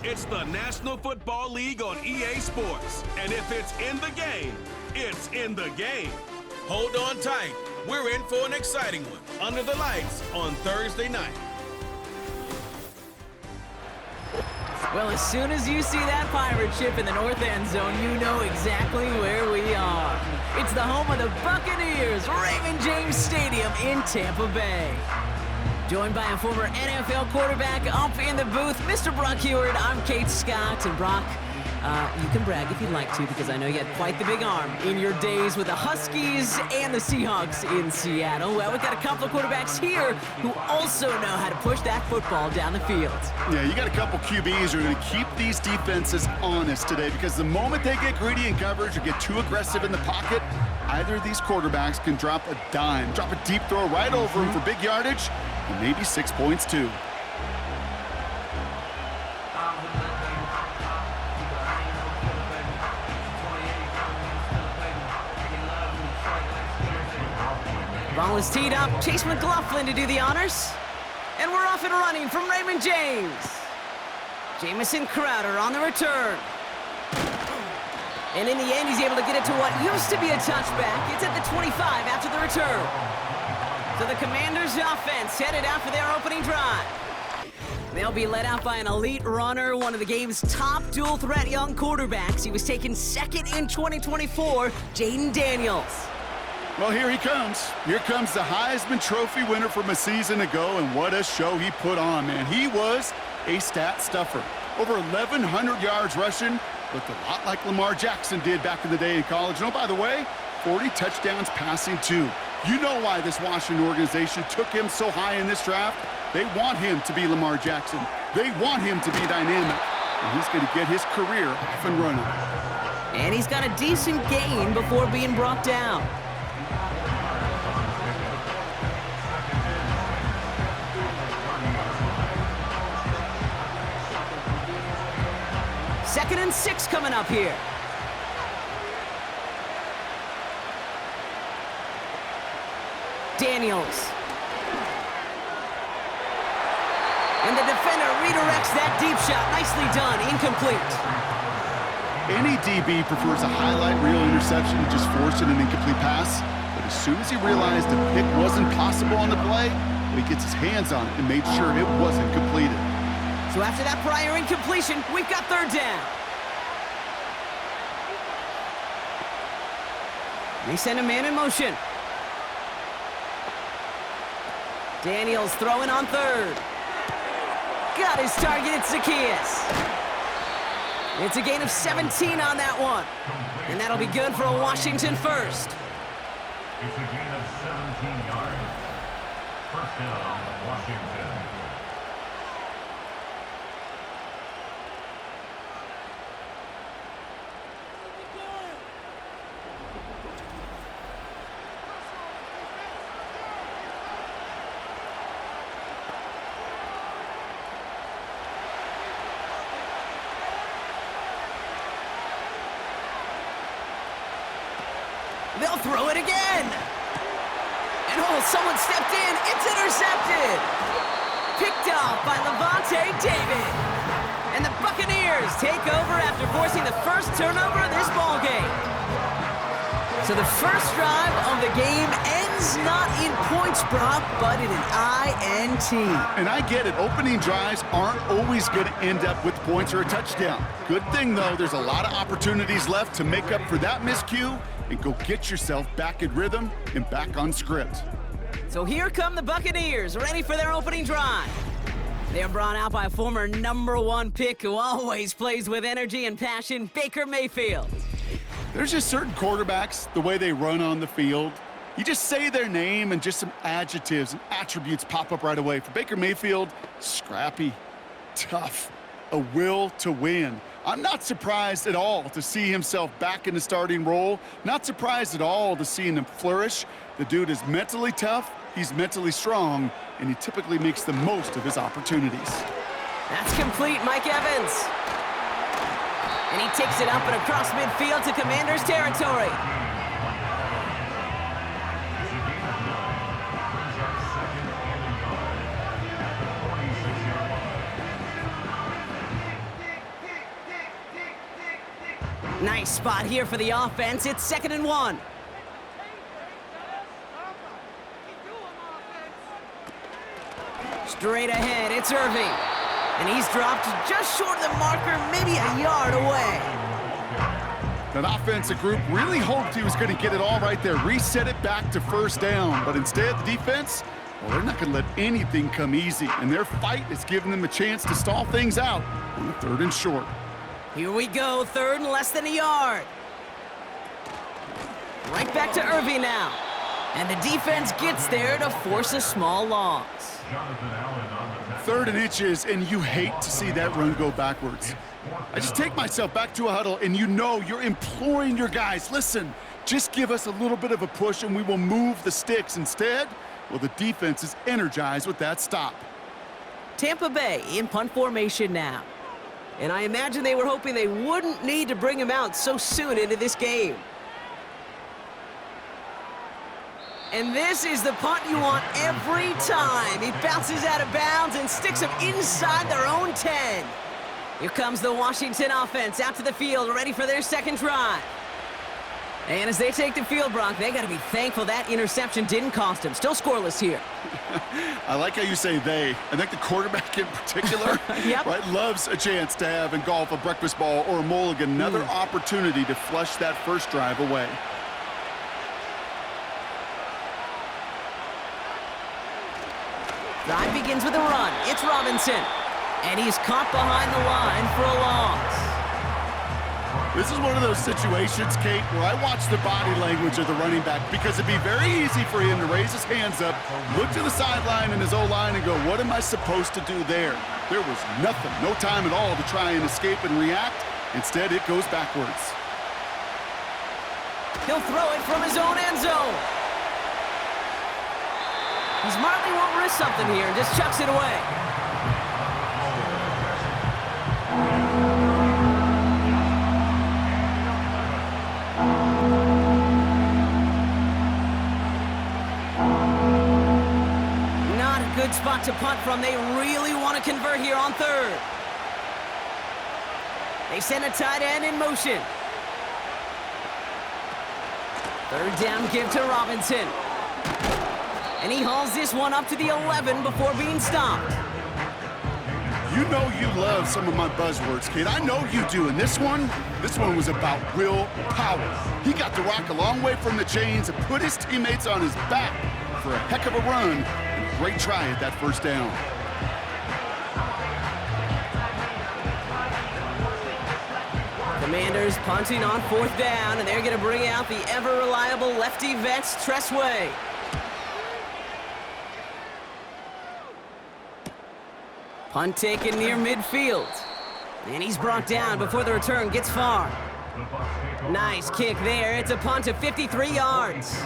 It's the National Football League on EA Sports. And if it's in the game, it's in the game. Hold on tight. We're in for an exciting one. Under the lights on Thursday night. Well, as soon as you see that pirate ship in the north end zone, you know exactly where we are. It's the home of the Buccaneers, Raymond James Stadium in Tampa Bay. Joined by a former NFL quarterback up in the booth, Mr. Brock Heward. I'm Kate Scott, and Brock, you can brag if you'd like to, because I know you had quite the big arm in your days with the Huskies and the Seahawks in Seattle. Well, we've got a couple of quarterbacks here who also know how to push that football down the field. Yeah, you got a couple QBs who are going to keep these defenses honest today, because the moment they get greedy in coverage or get too aggressive in the pocket, either of these quarterbacks can drop a dime, drop a deep throw right over them for big yardage, and maybe 6 points too. Ball is teed up. Chase McLaughlin to do the honors. And we're off and running from Raymond James. Jamison Crowder on the return. And in the end, he's able to get it to what used to be a touchback. It's at the 25 after the return. So the Commanders' offense headed out for their opening drive. They'll be led out by an elite runner, one of the game's top dual-threat young quarterbacks. He was taken second in 2024, Jaden Daniels. Well, here he comes. Here comes the Heisman Trophy winner from a season ago, and what a show he put on, man. He was a stat stuffer. Over 1,100 yards rushing, looked a lot like Lamar Jackson did back in the day in college. And oh, by the way, 40 touchdowns passing too. You know why this Washington organization took him so high in this draft. They want him to be Lamar Jackson. They want him to be dynamic, and he's going to get his career off and running. And he's got a decent gain before being brought down. Second and 6 coming up here. Daniels. And the defender redirects that deep shot. Nicely done. Incomplete. Any DB prefers a highlight reel interception to just forcing an incomplete pass. But as soon as he realized the pick wasn't possible on the play, he gets his hands on it and made sure it wasn't completed. So after that prior incompletion, we've got third down. They send a man in motion. Daniels throwing on third. Got his target, it's Zacchaeus. It's a gain of 17 on that one. And that'll be good for a Washington first. It's a gain of 17 yards. First down, Washington. They'll throw it again. And oh, someone stepped in. It's intercepted. Picked off by Levante David. And the Buccaneers take over after forcing the first turnover of this ball game. So the first drive of the game ends not in points, Brock, but in an INT. And I get it. Opening drives aren't always going to end up with points or a touchdown. Good thing, though, there's a lot of opportunities left to make up for that miscue and go get yourself back in rhythm and back on script. So here come the Buccaneers, ready for their opening drive. They're brought out by a former #1 pick who always plays with energy and passion, Baker Mayfield. There's just certain quarterbacks, the way they run on the field, you just say their name and just some adjectives and attributes pop up right away. For Baker Mayfield, scrappy, tough, a will to win. I'm not surprised at all to see himself back in the starting role. Not surprised at all to see him flourish. The dude is mentally tough, he's mentally strong, and he typically makes the most of his opportunities. That's complete, Mike Evans. And he takes it up and across midfield to Commanders territory. Nice spot here for the offense. It's 2nd and 1. Straight ahead, it's Irving. And he's dropped just short of the marker, maybe a yard away. That offensive group really hoped he was going to get it all right there, reset it back to first down. But instead, the defense, well, they're not going to let anything come easy. And their fight is giving them a chance to stall things out on the 3rd and short. Here we go, 3rd and less than a yard. Right back to Irving now. And the defense gets there to force a small loss. 3rd and inches, and you hate to see that run go backwards. I just take myself back to a huddle, and you know you're imploring your guys, listen, just give us a little bit of a push and we will move the sticks. Instead, well, the defense is energized with that stop. Tampa Bay in punt formation now. And I imagine they were hoping they wouldn't need to bring him out so soon into this game. And this is the punt you want every time. He bounces out of bounds and sticks him inside their own 10. Here comes the Washington offense out to the field, ready for their 2nd drive. And as they take the field, Brock, they got to be thankful that interception didn't cost them. Still scoreless here. I like how you say they. I think the quarterback in particular Yep. right, loves a chance to have in golf a breakfast ball or a mulligan, another opportunity to flush that first drive away. Drive begins with a run. It's Robinson. And he's caught behind the line for a loss. This is one of those situations, Kate, where I watch the body language of the running back because it'd be very easy for him to raise his hands up, look to the sideline in his O-line and go, what am I supposed to do there? There was nothing, no time at all to try and escape and react. Instead, it goes backwards. He'll throw it from his own end zone. He smartly won't risk something here and just chucks it away. Not a good spot to punt from. They really want to convert here on 3rd. They send a tight end in motion. 3rd down give to Robinson. And he hauls this one up to the 11 before being stopped. You know you love some of my buzzwords, kid. I know you do. And this one was about real power. He got the rock a long way from the chains and put his teammates on his back for a heck of a run. And a great try at that first down. Commanders punting on 4th down, and they're going to bring out the ever-reliable lefty vets, Tressway. Punt taken near midfield. And he's brought down before the return gets far. Nice kick there. It's a punt of 53 yards.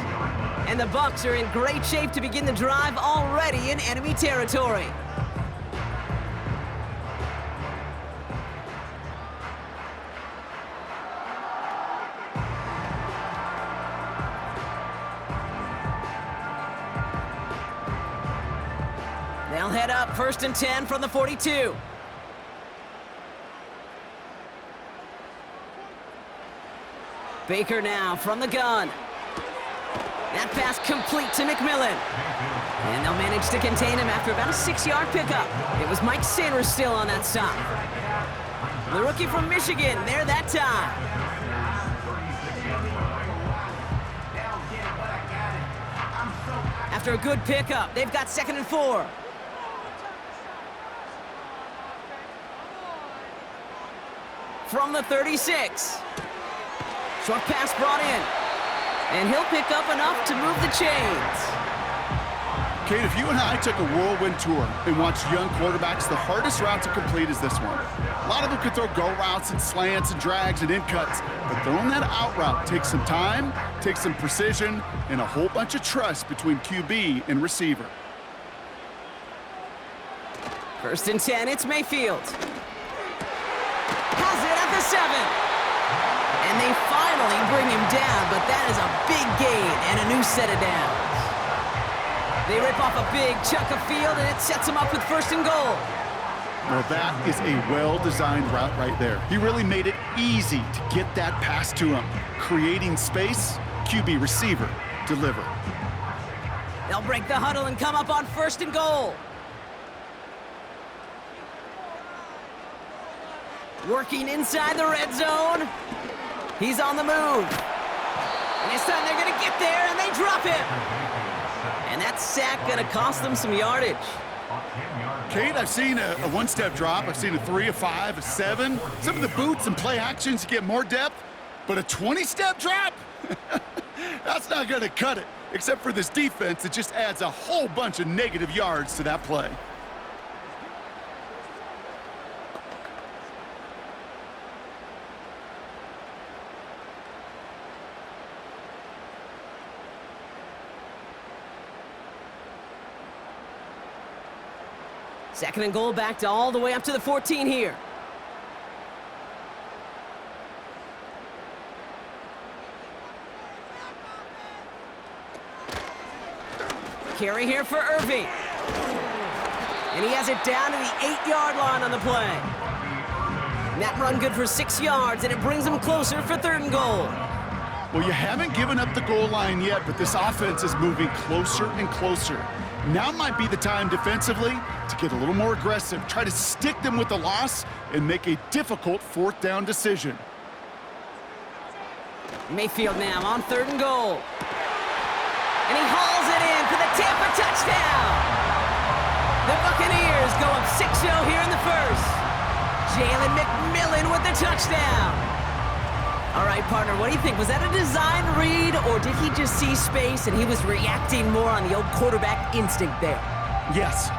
And the Bucs are in great shape to begin the drive already in enemy territory. They'll head up 1st and 10 from the 42. Baker now from the gun. That pass complete to McMillan. And they'll manage to contain him after about a 6-yard pickup. It was Mike Sanders still on that stop. The rookie from Michigan there that time. After a good pickup, they've got 2nd and 4. From the 36. Short pass brought in. And he'll pick up enough to move the chains. Kate, if you and I took a whirlwind tour and watched young quarterbacks, the hardest route to complete is this one. A lot of them could throw go routes and slants and drags and in cuts, but throwing that out route takes some time, takes some precision, and a whole bunch of trust between QB and receiver. 1st and 10, it's Mayfield. Has it at the 7. And they finally bring him down, but that is a big gain and a new set of downs. They rip off a big chunk of field, and it sets them up with 1st and goal. Well, that is a well-designed route right there. He really made it easy to get that pass to him. Creating space, QB receiver, deliver. They'll break the huddle and come up on 1st and goal. Working inside the red zone. He's on the move. And this time they're going to get there, and they drop him. And that sack going to cost them some yardage. Kate, I've seen a one-step drop. I've seen a 3, a 5, a 7. Some of the boots and play actions get more depth, but a 20-step drop? That's not going to cut it. Except for this defense, it just adds a whole bunch of negative yards to that play. Second and goal, back to all the way up to the 14 here. Carry here for Irving. And he has it down to the 8-yard line on the play. And that run good for 6 yards, and it brings them closer for 3rd and goal. Well, you haven't given up the goal line yet, but this offense is moving closer and closer. Now might be the time defensively to get a little more aggressive, try to stick them with the loss, and make a difficult 4th down decision. Mayfield now on 3rd and goal. And he hauls it in for the Tampa touchdown. The Buccaneers go up 6-0 here in the first. Jalen McMillan with the touchdown. All right, partner, what do you think? Was that a design read, or did he just see space and he was reacting more on the old quarterback instinct there? Yes.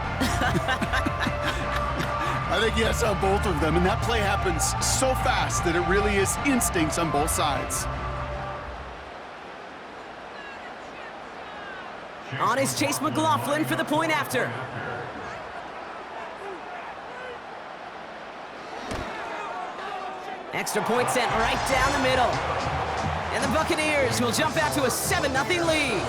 I think yes on both of them, and that play happens so fast that it really is instincts on both sides. On is Chase McLaughlin for the point after. Extra point sent right down the middle. And the Buccaneers will jump out to a 7-0 lead.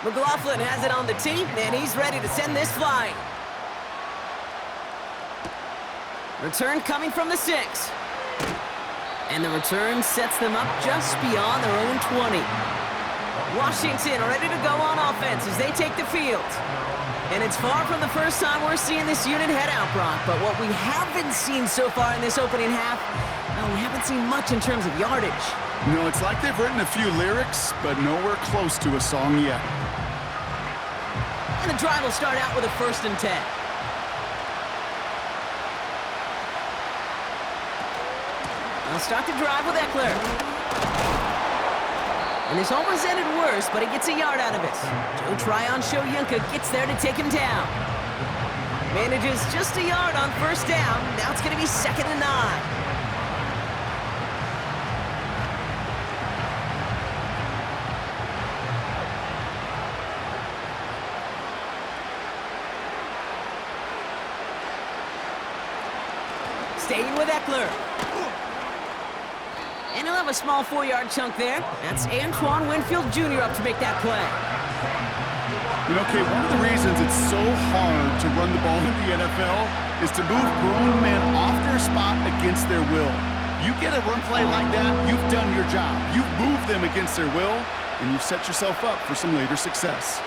McLaughlin has it on the tee, and he's ready to send this flying. Return coming from the 6. And the return sets them up just beyond their own 20. Washington ready to go on offense as they take the field. And it's far from the first time we're seeing this unit head out, Brock. But what we haven't seen so far in this opening half, well, we haven't seen much in terms of yardage. No, it's like they've written a few lyrics, but nowhere close to a song yet. And the drive will start out with a 1st and 10. They'll start the drive with Eckler. And this almost ended worse, but he gets a yard out of it. Joe Tryon-Shoyinka gets there to take him down. Manages just a yard on 1st down. Now it's going to be 2nd and 9. Staying with Eckler. And he'll have a small 4-yard chunk there. That's Antoine Winfield Jr. up to make that play. You know, Kate, one of the reasons it's so hard to run the ball in the NFL is to move grown men off their spot against their will. You get a run play like that, you've done your job. You've moved them against their will, and you've set yourself up for some later success.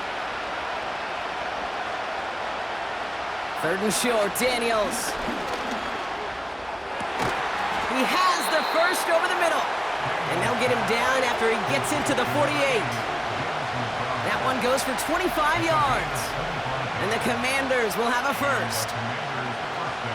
3rd and short, Daniels. He has the first over the middle. And they'll get him down after he gets into the 48. That one goes for 25 yards. And the Commanders will have a first.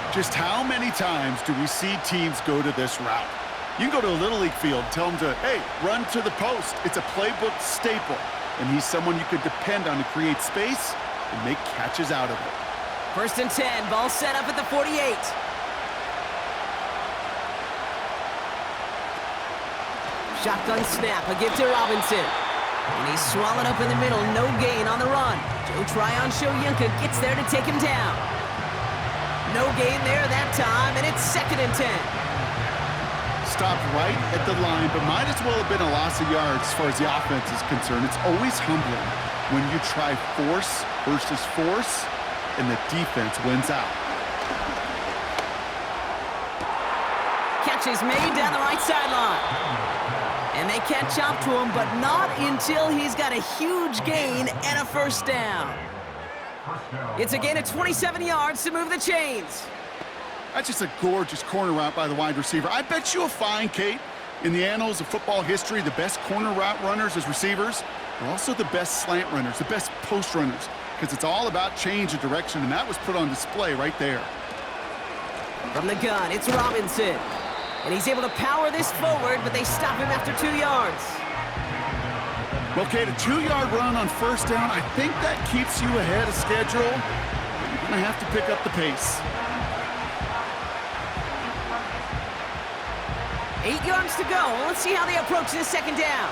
Just how many times do we see teams go to this route? You can go to a Little League field, tell them to, hey, run to the post. It's a playbook staple. And he's someone you could depend on to create space and make catches out of it. 1st and 10, ball set up at the 48. Shotgun snap, a give to Robinson. And he's swallowed up in the middle, no gain on the run. Joe Tryon-Shoyinka gets there to take him down. No gain there that time, and it's 2nd and 10. Stopped right at the line, but might as well have been a loss of yards as far as the offense is concerned. It's always humbling when you try force versus force, and the defense wins out. Catch is made down the right sideline. And they catch up to him, but not until he's got a huge gain and a first down. It's a gain of 27 yards to move the chains. That's just a gorgeous corner route by the wide receiver. I bet you'll find, Kate, in the annals of football history, the best corner route runners as receivers are also the best slant runners, the best post runners, because it's all about change of direction, and that was put on display right there. From the gun, it's Robinson. And he's able to power this forward, but they stop him after 2 yards. Well, Kate, a 2-yard run on first down, I think that keeps you ahead of schedule. You're going to have to pick up the pace. 8 yards to go. Let's see how they approach this 2nd down.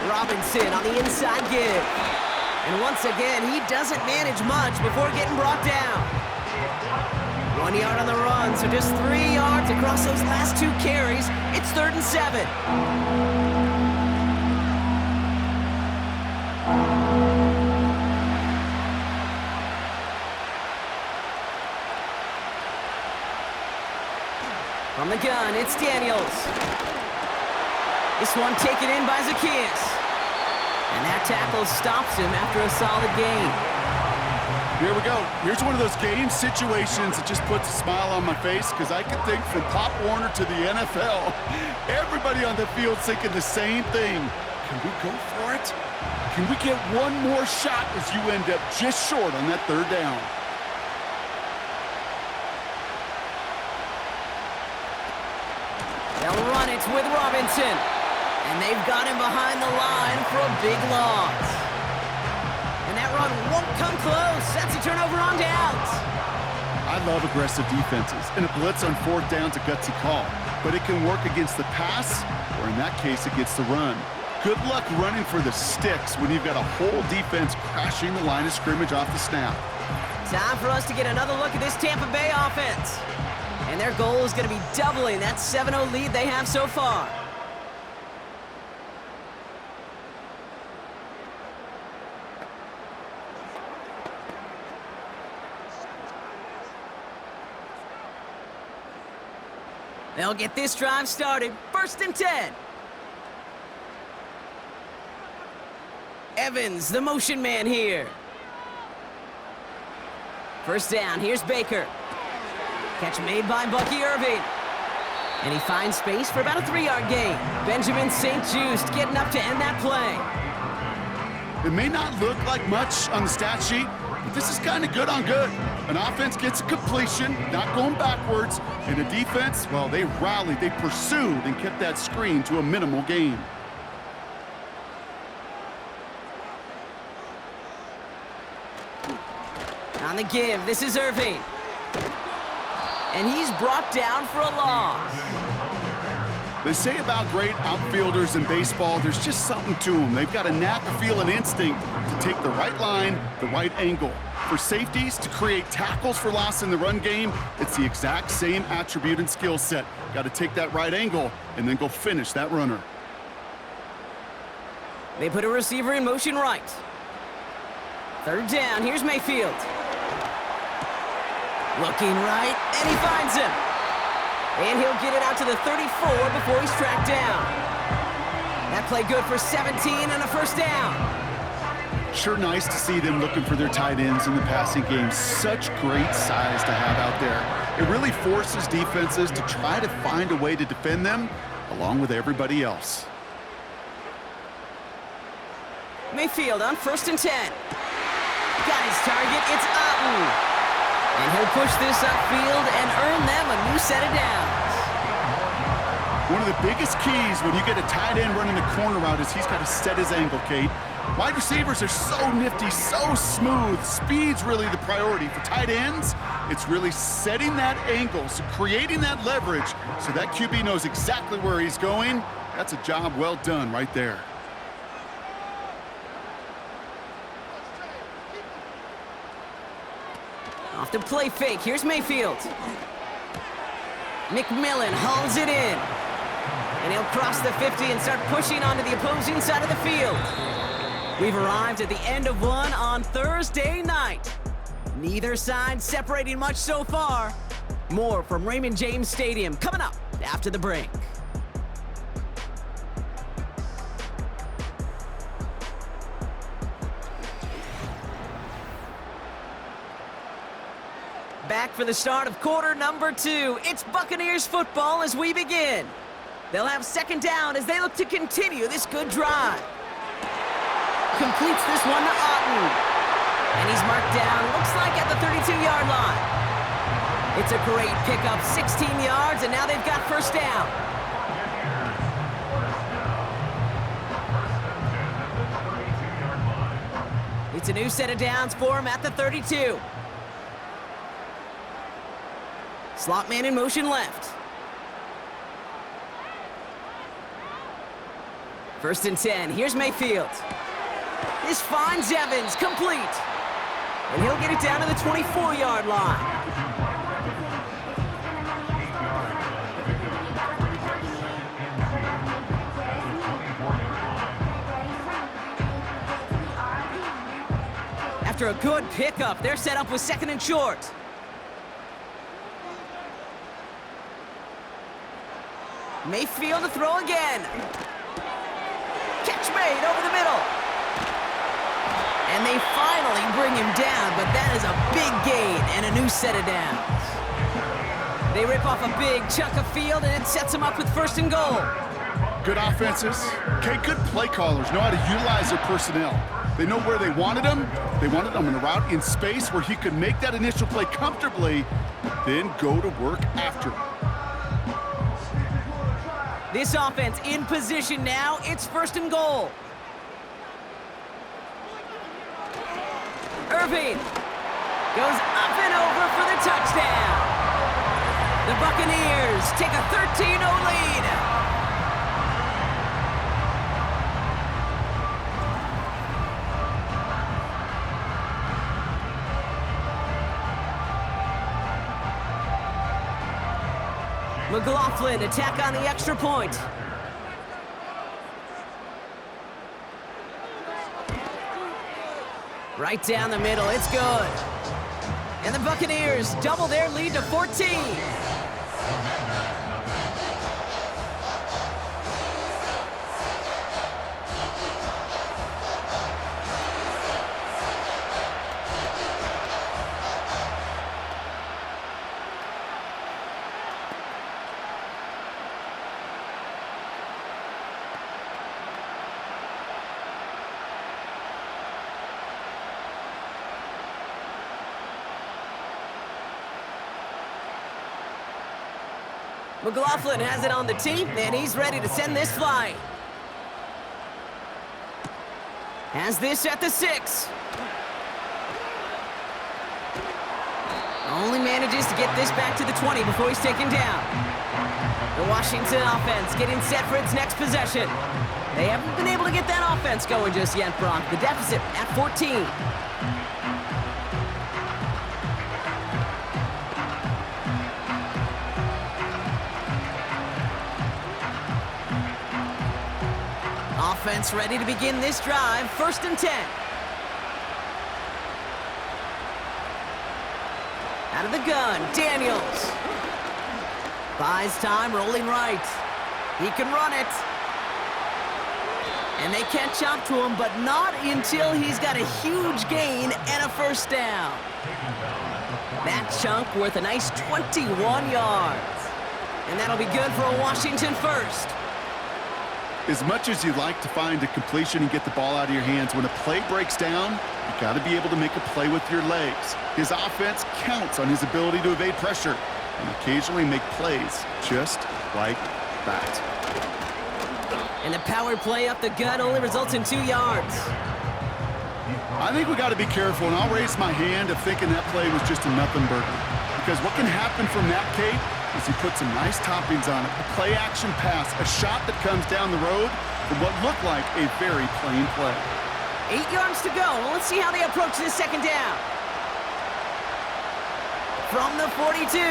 Robinson on the inside give. And once again, he doesn't manage much before getting brought down. 1 yard on the run, so just 3 yards across those last 2 carries. It's 3rd and 7. From the gun, it's Daniels. This one taken in by Zacchaeus. And that tackle stops him after a solid gain. Here we go. Here's one of those game situations that just puts a smile on my face, because I can think from Pop Warner to the NFL, everybody on the field thinking the same thing. Can we go for it? Can we get one more shot as you end up just short on that 3rd down? They'll run it with Robinson. And they've got him behind the line for a big loss. And that run won't come close. That's a turnover on downs. I love aggressive defenses, and a blitz on 4th down's a gutsy call. But it can work against the pass, or in that case, against the run. Good luck running for the sticks when you've got a whole defense crashing the line of scrimmage off the snap. Time for us to get another look at this Tampa Bay offense. And their goal is going to be doubling that 7-0 lead they have so far. They'll get this drive started. 1st and 10. Evans, the motion man here. First down, here's Baker. Catch made by Bucky Irving. And he finds space for about a 3-yard gain. Benjamin St-Juste getting up to end that play. It may not look like much on the stat sheet, but this is kind of good on good. An offense gets a completion, not going backwards, and a defense, well, they rallied, they pursued, and kept that screen to a minimal gain. On the give, this is Irving. And he's brought down for a loss. They say about great outfielders in baseball, there's just something to them. They've got a knack, a feel, an instinct to take the right line, the right angle. For safeties to create tackles for loss in the run game, it's the exact same attribute and skill set. Got to take that right angle and then go finish that runner. They put a receiver in motion right. 3rd down, here's Mayfield. Looking right, and he finds him. And he'll get it out to the 34 before he's tracked down. That play good for 17 and a first down. Sure nice to see them looking for their tight ends in the passing game. Such great size to have out there. It really forces defenses to try to find a way to defend them along with everybody else. Mayfield on 1st and 10. Got his target, it's Otten. And he'll push this upfield and earn them a new set of downs. One of the biggest keys when you get a tight end running the corner route is he's got to set his angle, Kate. Wide receivers are so nifty, so smooth. Speed's really the priority. For tight ends, it's really setting that angle, so creating that leverage so that QB knows exactly where he's going. That's a job well done right there. Off the play fake, here's Mayfield. McMillan holds it in. And he'll cross the 50 and start pushing onto the opposing side of the field. We've arrived at the end of one on Thursday night. Neither side separating much so far. More from Raymond James Stadium coming up after the break. Back for the start of quarter number 2. It's Buccaneers football as we begin. They'll have second down as they look to continue this good drive. Completes this one to Otten. And he's marked down, looks like at the 32-yard line. It's a great pickup, 16 yards, and now they've got first down. It's a new set of downs for him at the 32. Slot man in motion left. First and 10, here's Mayfield. This finds Evans, complete. And he'll get it down to the 24-yard line. After a good pickup, they're set up with second and short. Mayfield to throw again. Catch made over the middle. And they finally bring him down, but that is a big gain and a new set of downs. They rip off a big chunk of field, and it sets them up with first and goal. Good offenses. Okay, good play callers know how to utilize their personnel. They know where they wanted him. They wanted him in a route in space where he could make that initial play comfortably, then go to work after. This offense in position now. It's first and goal. Irving goes up and over for the touchdown. The Buccaneers take a 13-0 lead. McLaughlin attack on the extra point. Right down the middle, it's good. And the Buccaneers double their lead to 14. McLaughlin has it on the tee, and he's ready to send this flying. Has this at the 6. Only manages to get this back to the 20 before he's taken down. The Washington offense getting set for its next possession. They haven't been able to get that offense going just yet, Brock. The deficit at 14. Offense ready to begin this drive. First and 10. Out of the gun, Daniels. Buys time, rolling right. He can run it. And they catch up to him, but not until he's got a huge gain and a first down. That chunk worth a nice 21 yards. And that'll be good for a Washington first. As much as you'd like to find a completion and get the ball out of your hands, when a play breaks down, you got to be able to make a play with your legs. His offense counts on his ability to evade pressure and occasionally make plays just like that. And the power play up the gut only results in 2 yards. I think we got to be careful, and I'll raise my hand of thinking that play was just a nothing burger. Because what can happen from that, Kate, is he puts some nice toppings on it. A play-action pass, a shot that comes down the road from what looked like a very plain play. 8 yards to go. Well, let's see how they approach this second down. From the 42. He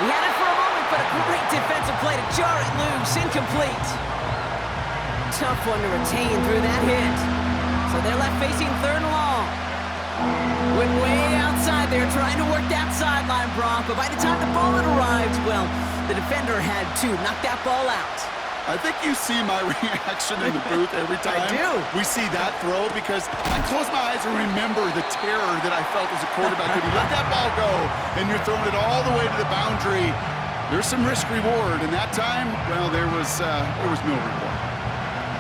had it for a moment, but a great defensive play to jar it loose. Incomplete. Tough one to retain through that hit. So they're left facing 3rd and long. Went way outside there trying to work that sideline, Brock. But by the time the ball had arrived, well, the defender had to knock that ball out. I think you see my reaction in the booth every time I do. we see that throw, because I close my eyes and remember the terror that I felt as a quarterback. When you let that ball go and you're throwing it all the way to the boundary, there's some risk reward. And that time, well, there was no reward.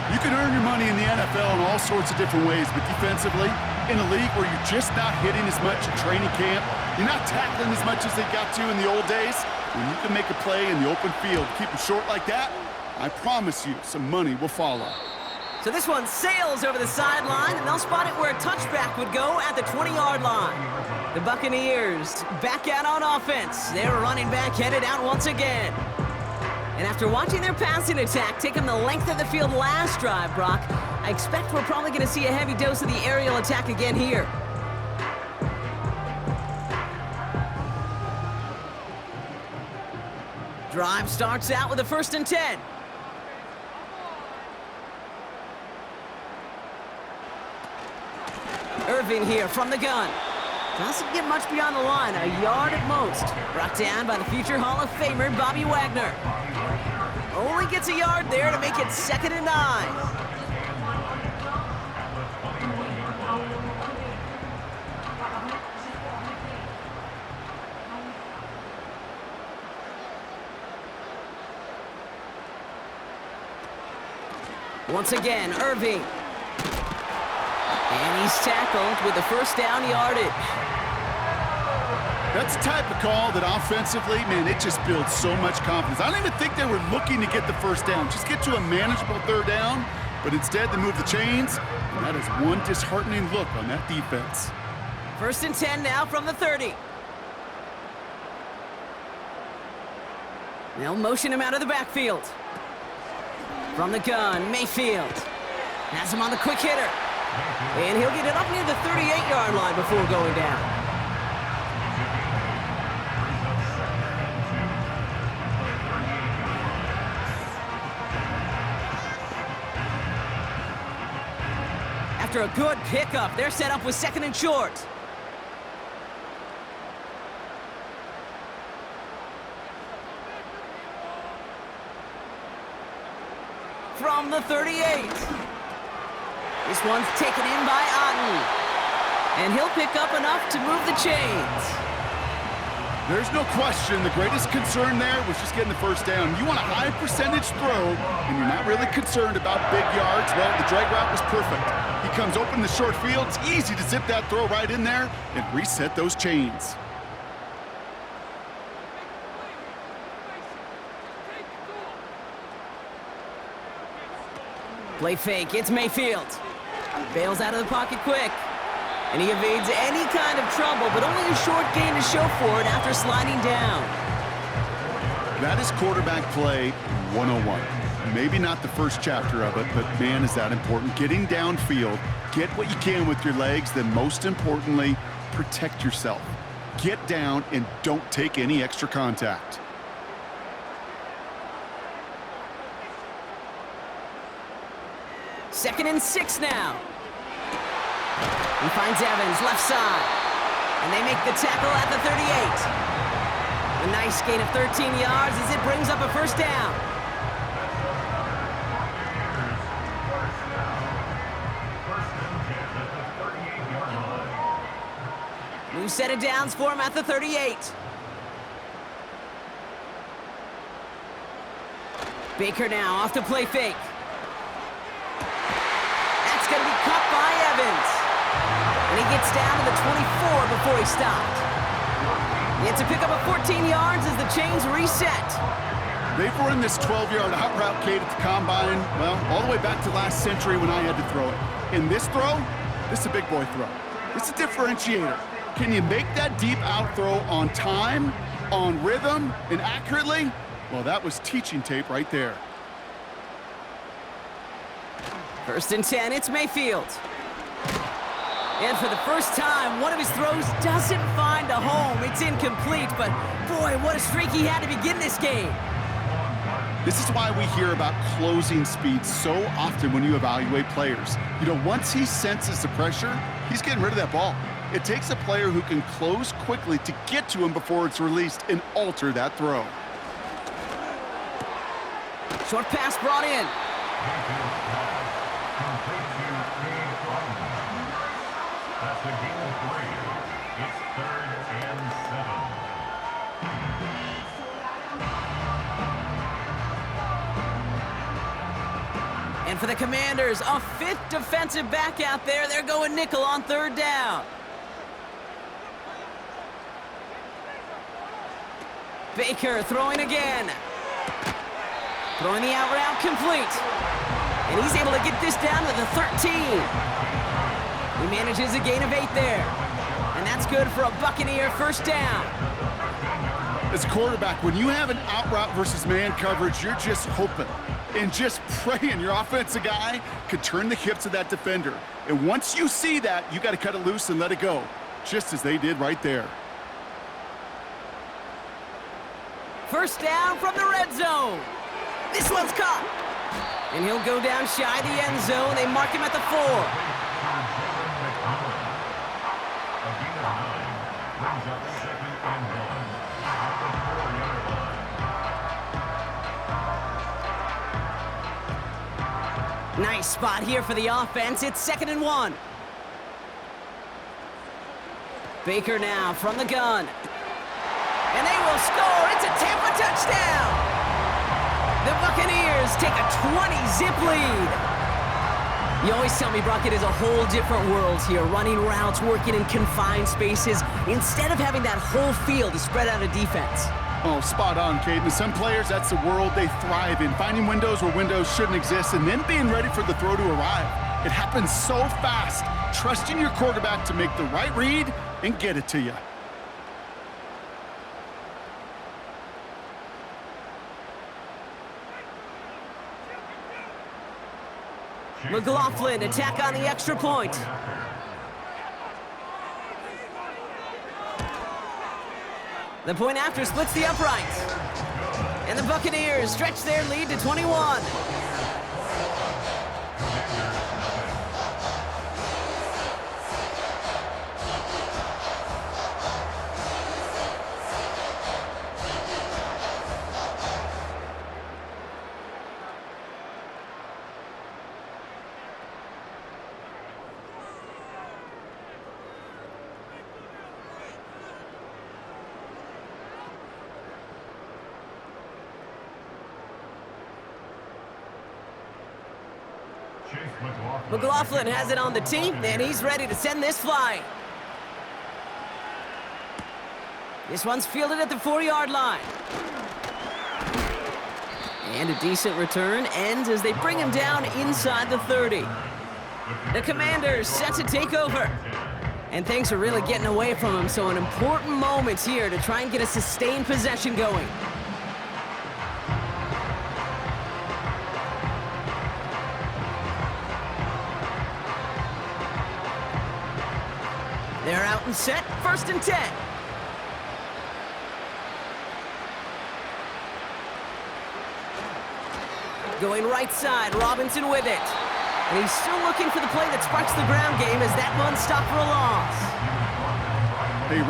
You can earn your money in the NFL in all sorts of different ways, but defensively, in a league where you're just not hitting as much in training camp, you're not tackling as much as they got to in the old days, when you can make a play in the open field, keep them short like that, I promise you some money will follow. So this one sails over the sideline, and they'll spot it where a touchback would go at the 20-yard line. The Buccaneers back out on offense. Their running back headed out once again. And after watching their passing attack take them the length of the field last drive, Brock, I expect we're probably going to see a heavy dose of the aerial attack again here. Drive starts out with a 1st and 10. Irving here from the gun. Doesn't get much beyond the line, a yard at most. Brought down by the future Hall of Famer, Bobby Wagner. Only gets a yard there to make it 2nd and 9. Once again, Irving. And he's tackled with the 1st down yardage. That's the type of call that offensively, man, it just builds so much confidence. I don't even think they were looking to get the 1st down. Just get to a manageable 3rd down, but instead they move the chains, and that is one disheartening look on that defense. 1st and 10 now from the 30. They'll motion him out of the backfield. From the gun, Mayfield. Has him on the quick hitter. And he'll get it up near the 38-yard line before going down. After a good pickup, they're set up with 2nd and short. From the 38. This one's taken in by Otten. And he'll pick up enough to move the chains. There's no question the greatest concern there was just getting the 1st down. You want a high percentage throw, and you're not really concerned about big yards. Well, the drag route was perfect. He comes open in the short field. It's easy to zip that throw right in there and reset those chains. Play fake, it's Mayfield. Bails out of the pocket quick. And he evades any kind of trouble, but only a short gain to show for it after sliding down. That is quarterback play 101. Maybe not the first chapter of it, but man, is that important. Getting downfield, get what you can with your legs, then most importantly, protect yourself. Get down and don't take any extra contact. Second and 6 now. He finds Evans left side. And they make the tackle at the 38. A nice gain of 13 yards as it brings up a 1st down. New set of downs for him at the 38. Baker now off to play fake. That's going to be caught by Evans. And he gets down to the 24 before he stopped. He had to pick up a 14 yards as the chains reset. They've run this 12-yard out route, Kate, at the combine, well, all the way back to last century when I had to throw it. In this throw, this is a big boy throw. This is a differentiator. Can you make that deep out throw on time, on rhythm, and accurately? Well, that was teaching tape right there. 1st and 10, it's Mayfield. And for the first time, one of his throws doesn't find a home. It's incomplete, but boy, what a streak he had to begin this game. This is why we hear about closing speed so often when you evaluate players. You know, once he senses the pressure, he's getting rid of that ball. It takes a player who can close quickly to get to him before it's released and alter that throw. Short pass brought in. That's a gain of 3. It's 3rd and 7. And for the Commanders, a 5th defensive back out there. They're going nickel on 3rd down. Baker throwing again. Throwing the out route complete. And he's able to get this down to the 13. He manages a gain of 8 there. And that's good for a Buccaneer 1st down. As a quarterback, when you have an out route versus man coverage, you're just hoping and just praying your offensive guy could turn the hips of that defender. And once you see that, you got to cut it loose and let it go, just as they did right there. 1st down from the red zone. This one's caught. And he'll go down shy of the end zone. They mark him at the 4. A gain of 9 brings up 2nd and 1. At the 4-yard line. Nice spot here for the offense. It's 2nd and 1. Baker now from the gun. And they will score. It's a Tampa touchdown. The Buccaneers take a 20-zip lead. You always tell me, Brock, it is a whole different world here, running routes, working in confined spaces, instead of having that whole field to spread out a defense. Oh, spot on, Caden. Some players, that's the world they thrive in, finding windows where windows shouldn't exist and then being ready for the throw to arrive. It happens so fast, trusting your quarterback to make the right read and get it to you. McLaughlin attack on the extra point. The point after splits the uprights. And the Buccaneers stretch their lead to 21. McLaughlin has it on the tee, and he's ready to send this flying. This one's fielded at the 4-yard line. And a decent return ends as they bring him down inside the 30. The Commanders set to take over. And things are really getting away from him, so an important moment here to try and get a sustained possession going. They're out and set, 1st and 10. Going right side, Robinson with it. And he's still looking for the play that sparks the ground game as that one stopped for a loss. Hey,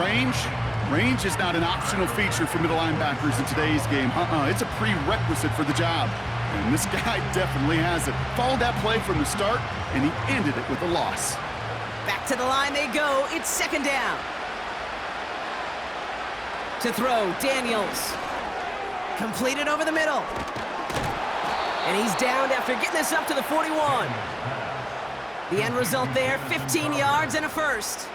range is not an optional feature for middle linebackers in today's game. It's a prerequisite for the job. And this guy definitely has it. Followed that play from the start, and he ended it with a loss. Back to the line they go. It's 2nd down. To throw, Daniels. Completed over the middle. And he's downed after getting this up to the 41. The end result there, 15 yards and a first.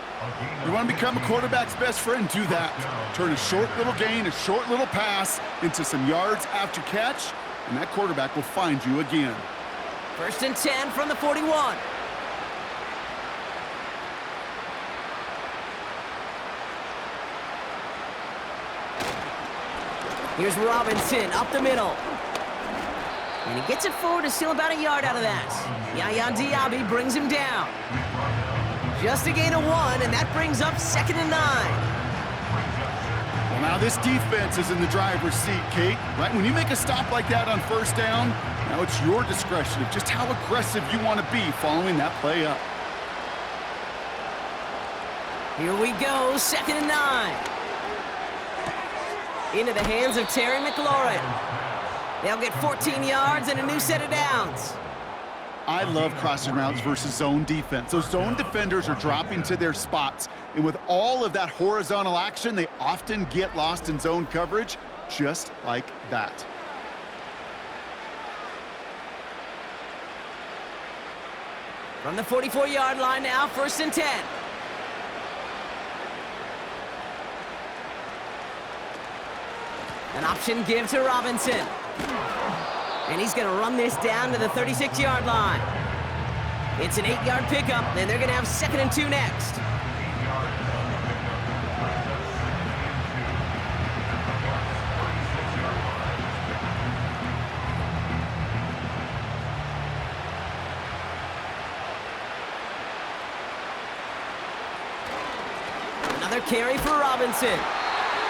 You want to become a quarterback's best friend? Do that. Turn a short little gain, a short little pass into some yards after catch, and that quarterback will find you again. 1st and 10 from the 41. Here's Robinson up the middle. And he gets it forward to steal about a yard out of that. Yaya Diaby brings him down. Just a gain of 1, and that brings up 2nd and 9. Well, now this defense is in the driver's seat, Kate. Right when you make a stop like that on 1st down, now it's your discretion of just how aggressive you want to be following that play up. Here we go, 2nd and 9. Into the hands of Terry McLaurin. They'll get 14 yards and a new set of downs. I love crossing routes versus zone defense. Those zone defenders are dropping to their spots, and with all of that horizontal action, they often get lost in zone coverage, just like that. From the 44-yard line now, 1st and 10. An option give to Robinson. And he's going to run this down to the 36-yard line. It's an 8-yard pickup, and they're going to have 2nd and 2 next. Another carry for Robinson.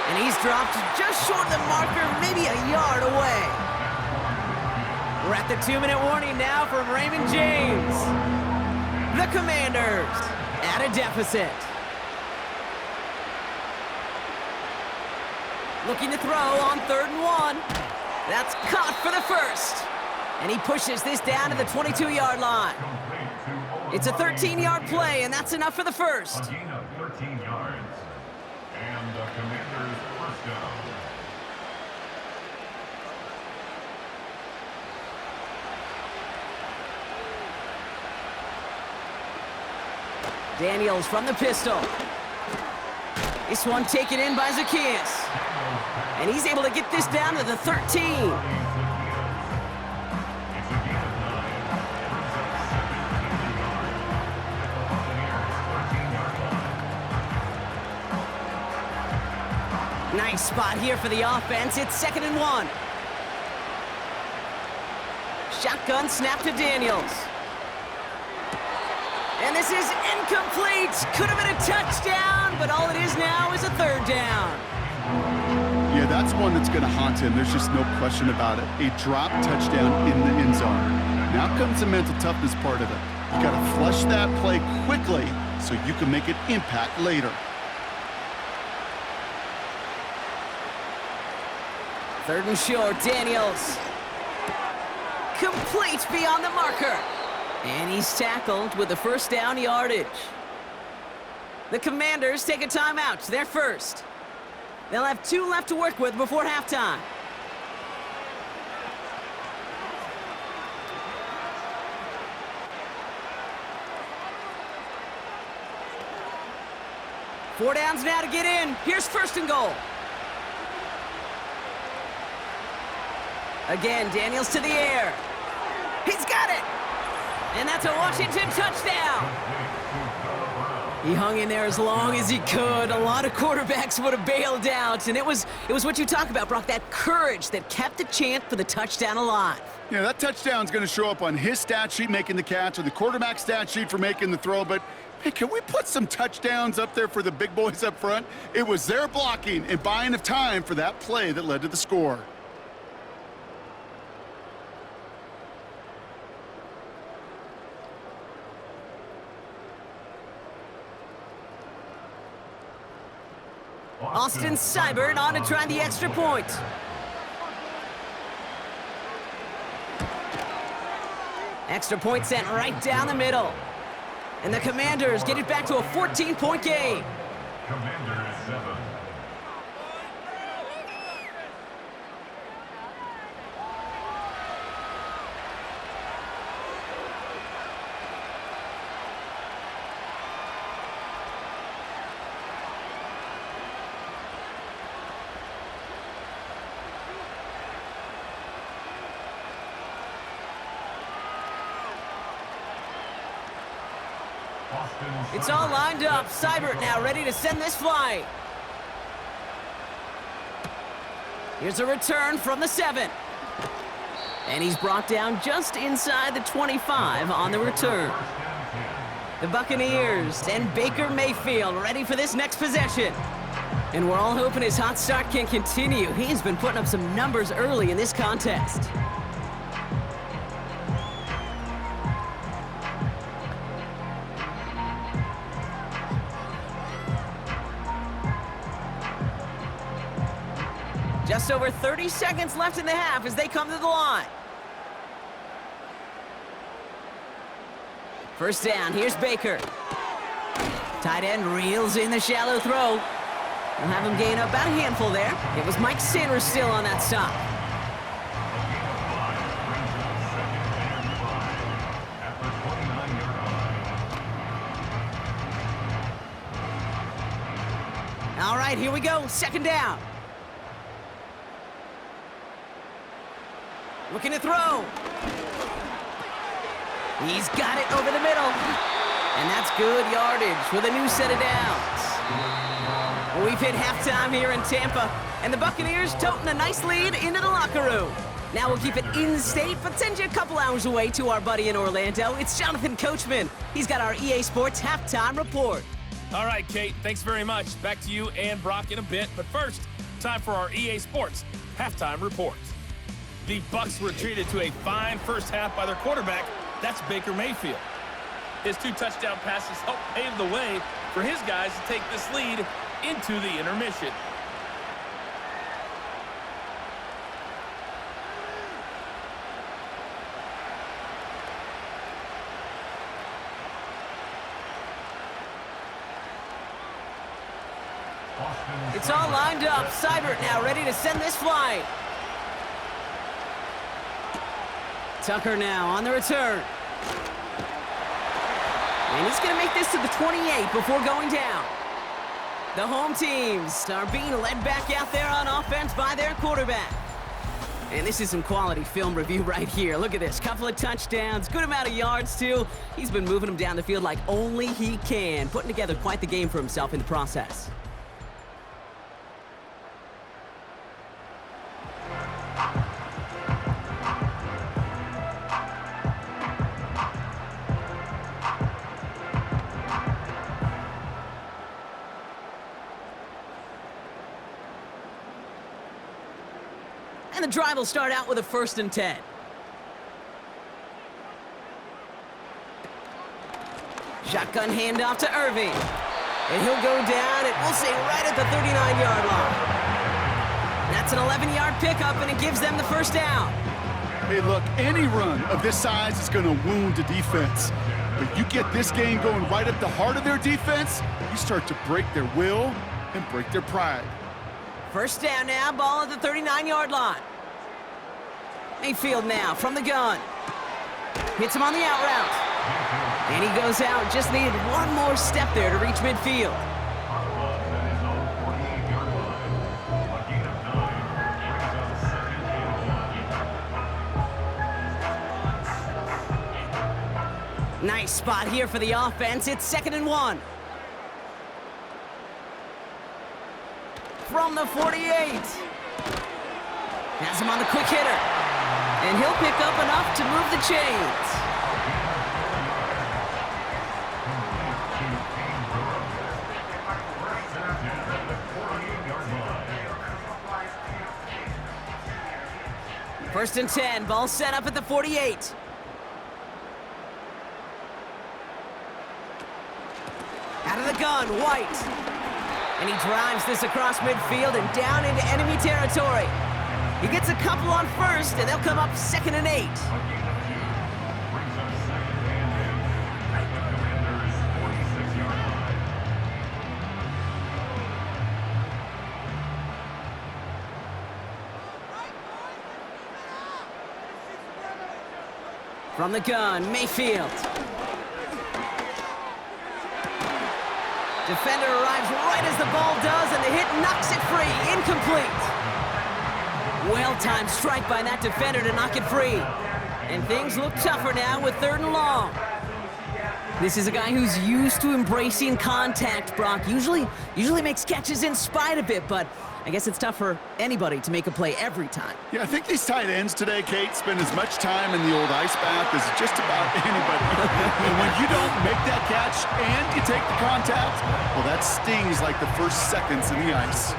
And he's dropped just short of the marker, maybe a yard away. We're at the 2-minute warning now from Raymond James. The Commanders at a deficit. Looking to throw on 3rd and 1. That's caught for the 1st. And he pushes this down to the 22-yard line. It's a 13-yard play, and that's enough for the 1st. A gain of 13 yards. And the Commanders' 1st down. Daniels from the pistol. This one taken in by Zacchaeus. And he's able to get this down to the 13. Nice spot here for the offense. It's 2nd and 1. Shotgun snap to Daniels. And this is incomplete. Could have been a touchdown, but all it is now is a 3rd down. Yeah, that's one that's going to haunt him. There's just no question about it. A drop touchdown in the end zone. Now comes the mental toughness part of it. You got to flush that play quickly so you can make an impact later. 3rd and short, Daniels. Complete beyond the marker. And he's tackled with the 1st down yardage. The Commanders take a timeout. They're 1st. They'll have 2 left to work with before halftime. Four downs now to get in. Here's 1st and goal. Again, Daniels to the air. He's got it! And that's a Washington touchdown! He hung in there as long as he could. A lot of quarterbacks would have bailed out, and it was what you talk about, Brock, that courage that kept the chant for the touchdown alive. Yeah, that touchdown's going to show up on his stat sheet making the catch or the quarterback stat sheet for making the throw, but hey, can we put some touchdowns up there for the big boys up front? It was their blocking and buying of time for that play that led to the score. Austin Seibert on to try the extra point. Extra point sent right down the middle. And the Commanders get it back to a 14-point game. Commanders 7. It's all lined up. Seibert now ready to send this flight. Here's a return from the 7. And he's brought down just inside the 25 on the return. The Buccaneers and Baker Mayfield ready for this next possession. And we're all hoping his hot start can continue. He's been putting up some numbers early in this contest. Just over 30 seconds left in the half as they come to the line. First down, here's Baker. Tight end reels in the shallow throw. We'll have him gain about a handful there. It was Mike Sanders still on that stop. All right, here we go, second down. Looking to throw. He's got it over the middle. And that's good yardage with a new set of downs. Well, we've hit halftime here in Tampa, and the Buccaneers toting a nice lead into the locker room. Now we'll keep it in-state, but send you a couple hours away to our buddy in Orlando. It's Jonathan Coachman. He's got our EA Sports halftime report. All right, Kate, thanks very much. Back to you and Brock in a bit. But first, time for our EA Sports halftime report. The Bucs were treated to a fine first half by their quarterback. That's Baker Mayfield. His 2 touchdown passes helped pave the way for his guys to take this lead into the intermission. It's all lined up. Seibert now ready to send this flight. Tucker now on the return. And he's going to make this to the 28 before going down. The home teams are being led back out there on offense by their quarterback. And this is some quality film review right here. Look at this. Couple of touchdowns, good amount of yards, too. He's been moving them down the field like only he can, putting together quite the game for himself in the process. And the drive will start out with a 1st and 10. Shotgun handoff to Irving. And he'll go down, and we'll say right at the 39-yard line. That's an 11-yard pickup, and it gives them the first down. Hey, look, any run of this size is going to wound the defense. But you get this game going right at the heart of their defense, you start to break their will and break their pride. First down now, ball at the 39-yard line. Mayfield now from the gun. Hits him on the out route. And he goes out, just needed one more step there to reach midfield. Nice spot here for the offense. It's 2nd and 1. From the 48. Has him on the quick hitter. And he'll pick up enough to move the chains. First and 10, ball set up at the 48. Out of the gun, White. And he drives this across midfield and down into enemy territory. He gets a couple on first, and they'll come up 2nd and 8. From the gun, Mayfield. Defender arrives right as the ball does, and the hit knocks it free. Incomplete. Well-timed strike by that defender to knock it free. And things look tougher now with 3rd and long. This is a guy who's used to embracing contact, Brock. Usually makes catches in spite of it, but I guess it's tough for anybody to make a play every time. Yeah, I think these tight ends today, Kate, spend as much time in the old ice bath as just about anybody. And when you don't make that catch and you take the contact, well, that stings like the first seconds in the ice.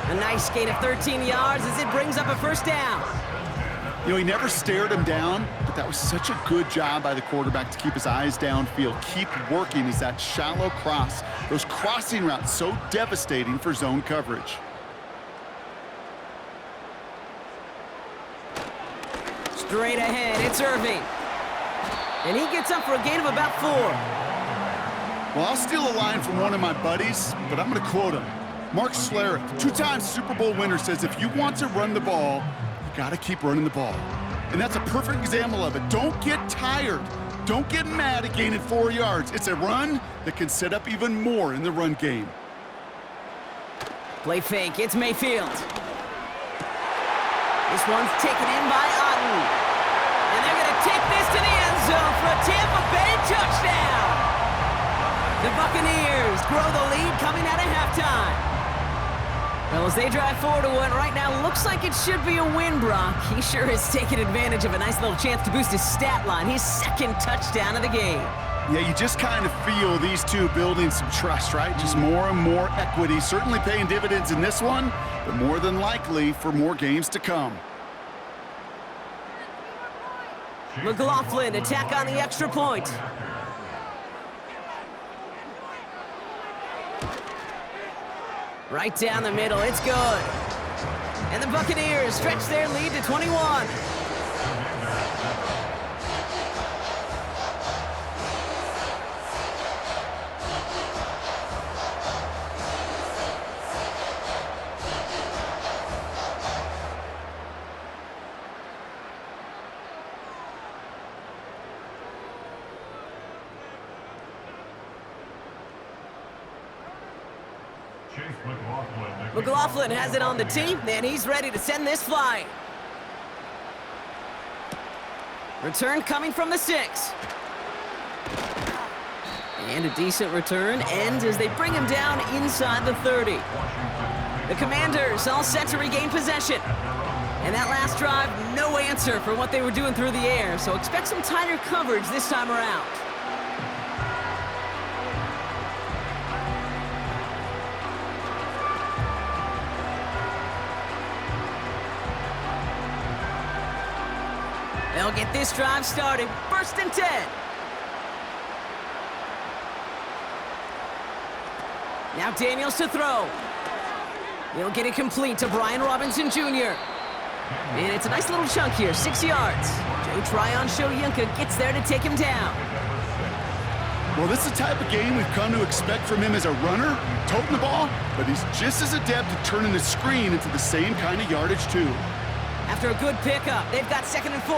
A nice gain of 13 yards as it brings up a first down. You know, he never stared him down, but that was such a good job by the quarterback to keep his eyes downfield, keep working as that shallow cross. Those crossing routes so devastating for zone coverage. Straight ahead, it's Irving. And he gets up for a gain of about 4. Well, I'll steal a line from one of my buddies, but I'm going to quote him. Mark Schlereth, 2-time Super Bowl winner, says if you want to run the ball, you got to keep running the ball. And that's a perfect example of it. Don't get tired. Don't get mad at gaining 4 yards. It's a run that can set up even more in the run game. Play fake, it's Mayfield. This one's taken in by Otten. And they're going to take this to the end zone for a Tampa Bay touchdown. The Buccaneers grow the lead coming out of halftime. Well, as they drive forward to one right now, looks like it should be a win, Brock. He sure has taken advantage of a nice little chance to boost his stat line. His second touchdown of the game. Yeah, you just kind of feel these two building some trust, right? Just more and more equity. Certainly paying dividends in this one, but more than likely for more games to come. McLaughlin, attack on the extra point. Right down the middle, it's good. And the Buccaneers stretch their lead to 21. McLaughlin has it on the tee, and he's ready to send this flying. Return coming from the 6. And a decent return ends as they bring him down inside the 30. The Commanders all set to regain possession. And that last drive, no answer for what they were doing through the air, so expect some tighter coverage this time around. They'll get this drive started. 1st and 10. Now Daniels to throw. He'll get it complete to Brian Robinson Jr. And it's a nice little chunk here, 6 yards. Joe Tryon-Shoyinka gets there to take him down. Well, this is the type of game we've come to expect from him as a runner, toting the ball, but he's just as adept at turning the screen into the same kind of yardage, too. After a good pickup, they've got 2nd and 4.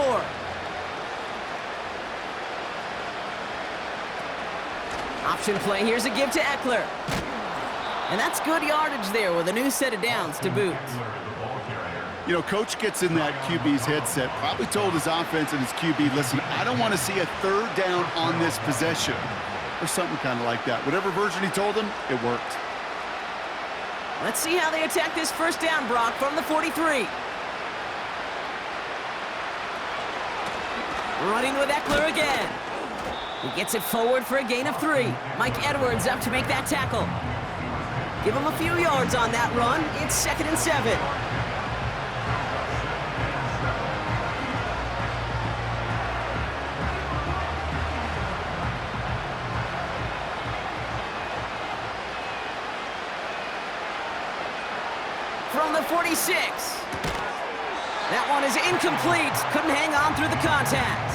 Option play, here's a give to Eckler. And that's good yardage there with a new set of downs to boot. You know, coach gets in that QB's headset, probably told his offense and his QB, listen, I don't want to see a 3rd down on this possession. Or something kind of like that. Whatever version he told him, it worked. Let's see how they attack this 1st down, Brock, from the 43. Running with Eckler again. He gets it forward for a gain of 3. Mike Edwards up to make that tackle. Give him a few yards on that run. It's 2nd and 7. From the 46. That one is incomplete. Couldn't hang on through the contact.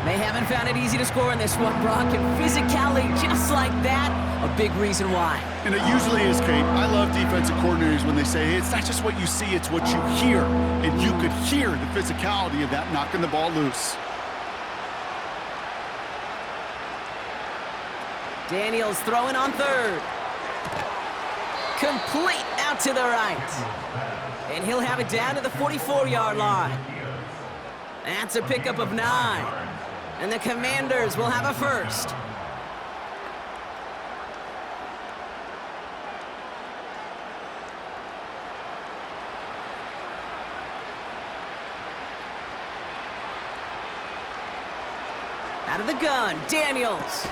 They haven't found it easy to score in this one, Brock, and physicality just like that, a big reason why. And it usually is, Kate. I love defensive coordinators when they say, hey, it's not just what you see, it's what you hear. And you could hear the physicality of that knocking the ball loose. Daniels throwing on 3rd. Complete out to the right. And he'll have it down to the 44-yard line. That's a pickup of 9. And the Commanders will have a first. Out of the gun, Daniels.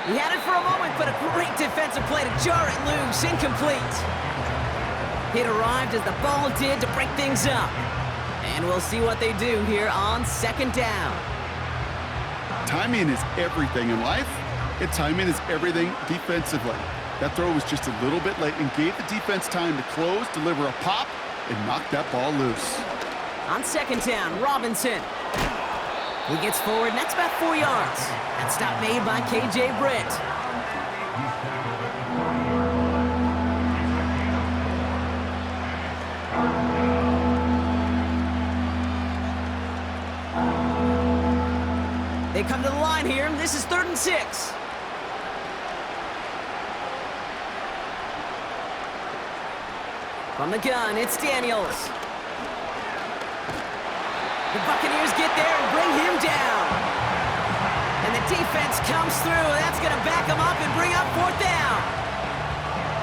He had it for a moment, but a great defensive play to jar it loose. Incomplete. It arrived as the ball did to break things up. And we'll see what they do here on second down. Timing is everything in life, and timing is everything defensively. That throw was just a little bit late and gave the defense time to close, deliver a pop, and knock that ball loose. On second down, Robinson. He gets forward, and that's about 4 yards. That stop made by KJ Britt. They come to the line here. This is 3rd and 6. From the gun, it's Daniels. The Buccaneers get there and bring him down. And the defense comes through. That's going to back him up and bring up 4th down.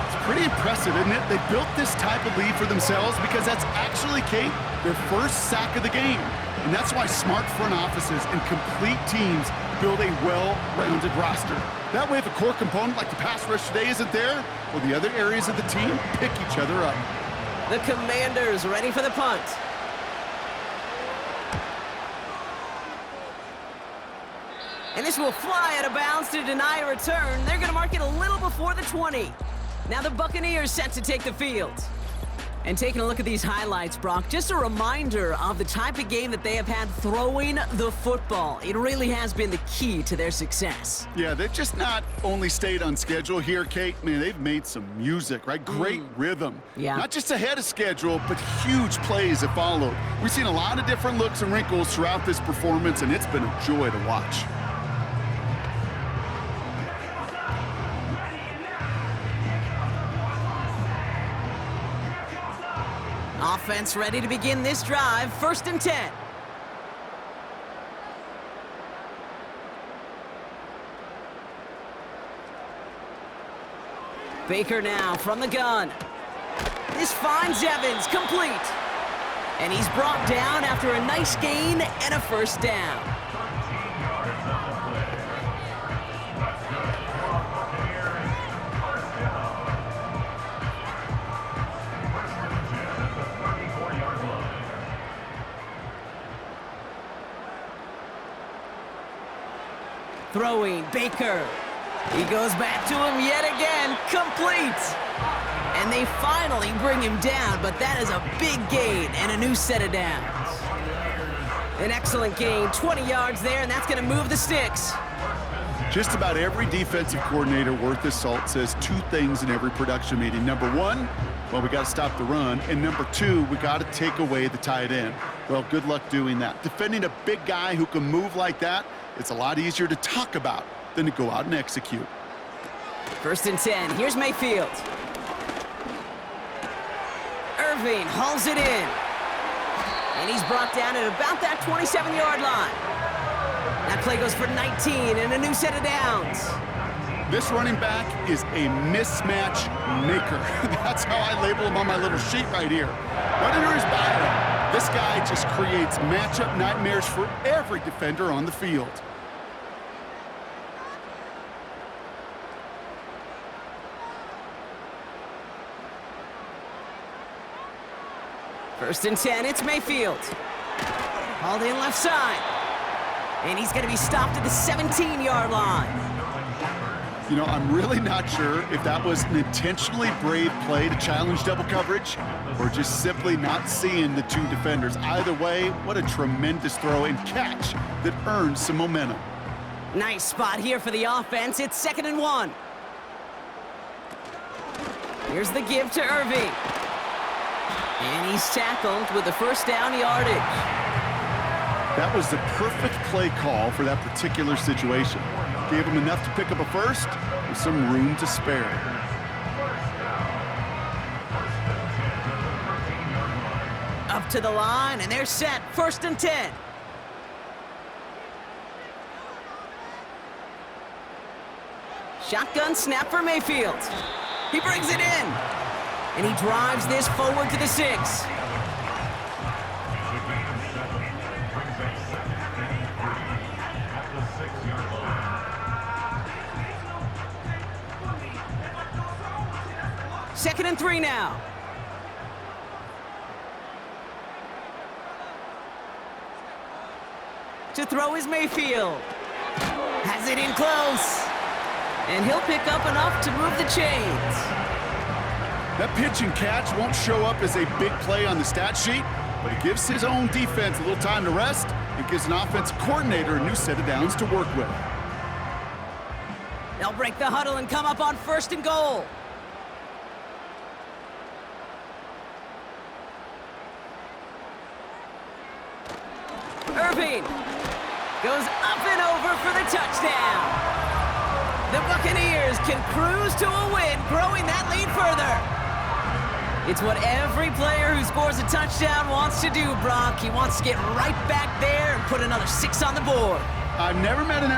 It's pretty impressive, isn't it? They built this type of lead for themselves because that's actually, Kate, their first sack of the game. And that's why smart front offices and complete teams build a well-rounded roster. That way, if a core component like the pass rush today isn't there, well, the other areas of the team pick each other up. The Commanders ready for the punt. And this will fly out of bounds to deny a return. They're going to mark it a little before the 20. Now the Buccaneers set to take the field. And taking a look at these highlights, Brock, just a reminder of the type of game that they have had throwing the football. It really has been the key to their success. Yeah, they've just not only stayed on schedule here, Kate. Man, they've made some music, right? Great rhythm. Yeah. Not just ahead of schedule, but huge plays have followed. We've seen a lot of different looks and wrinkles throughout this performance, and it's been a joy to watch. Offense ready to begin this drive. 1st and 10. Baker now from the gun. This finds Evans, complete. And he's brought down after a nice gain and a 1st down. Throwing, Baker. He goes back to him yet again, complete. And they finally bring him down, but that is a big gain and a new set of downs. An excellent gain, 20 yards there, and that's going to move the sticks. Just about every defensive coordinator worth his salt says 2 things in every production meeting. Number 1, well, we got to stop the run. And number 2, we got to take away the tight end. Well, good luck doing that. Defending a big guy who can move like that, it's a lot easier to talk about than to go out and execute. 1st and 10. Here's Mayfield. Irving hauls it in. And he's brought down at about that 27-yard line. That play goes for 19 and a new set of downs. This running back is a mismatch maker. That's how I label him on my little sheet right here. Right under his bio, this guy just creates matchup nightmares for every defender on the field. First and 10, it's Mayfield. Hauled in left side. And he's going to be stopped at the 17-yard line. You know, I'm really not sure if that was an intentionally brave play to challenge double coverage or just simply not seeing the 2 defenders. Either way, what a tremendous throw and catch that earns some momentum. Nice spot here for the offense. It's 2nd and 1. Here's the give to Irving. And he's tackled with the 1st down yardage. That was the perfect play call for that particular situation. Gave him enough to pick up a 1st with some room to spare. Up to the line, and they're set. 1st and 10. Shotgun snap for Mayfield. He brings it in. And he drives this forward to the 6. Second and 3 now. To throw is Mayfield. Has it in close. And he'll pick up enough to move the chains. That pitch and catch won't show up as a big play on the stat sheet, but it gives his own defense a little time to rest and gives an offensive coordinator a new set of downs to work with. They'll break the huddle and come up on 1st and goal. Irving goes up and over for the touchdown. The Buccaneers can cruise to a win, growing that lead further. It's what every player who scores a touchdown wants to do, Brock. He wants to get right back there and put another 6 on the board. I've never met an